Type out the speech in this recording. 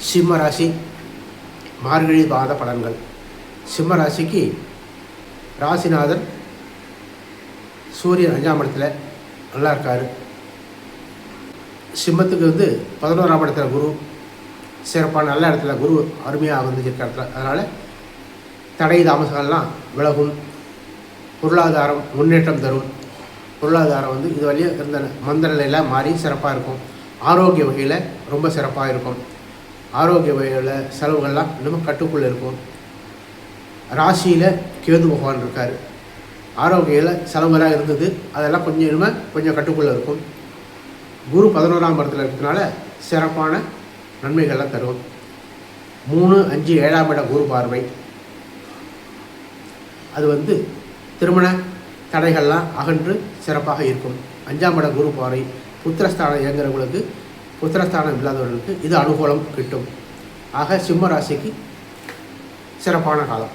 சிம்ம ராசி மார்கழி மாத பலன்கள். சிம்ம ராசிக்கு ராசிநாதன் சூரியன் 5ஆம் இடத்துல நல்லா இருக்கார். சிம்மத்துக்கு 11ஆம் இடத்துல குரு சிறப்பான நல்ல இடத்துல குரு அருமையாக இருக்க இடத்துல. அதனால் தடை தாமசங்கள்லாம் விலகும். பொருளாதாரம் முன்னேற்றம் தரும். பொருளாதாரம் இது வழியாக இருந்த மந்த நிலையெல்லாம் மாறி சிறப்பாக இருக்கும். ஆரோக்கிய வகையில் ரொம்ப சிறப்பாக இருக்கும். ஆரோக்கிய வகையில் செலவுகள்லாம் இன்னும் கட்டுக்குள்ளே இருக்கும். ராசியில் கேது பகவான் இருக்கார். ஆரோக்கியில் செலவுகளாக இருந்தது அதெல்லாம் கொஞ்சம் கட்டுக்குள்ளே இருக்கும். குரு 11ஆம் இடத்துல இருக்கிறதுனால சிறப்பான நன்மைகள்லாம் தரும். 3, 5, 7ஆம் இட குரு பார்வை அது திருமண தடைகள்லாம் அகன்று சிறப்பாக இருக்கும். 5ஆம் இட குரு பார்வை புத்திரஸ்தானம் இயங்குறவங்களுக்கு, புத்திரஸ்தானம் இல்லாதவர்களுக்கு இது அனுகூலம் கிட்டும். ஆக சிம்ம ராசிக்கு சிறப்பான காலம்.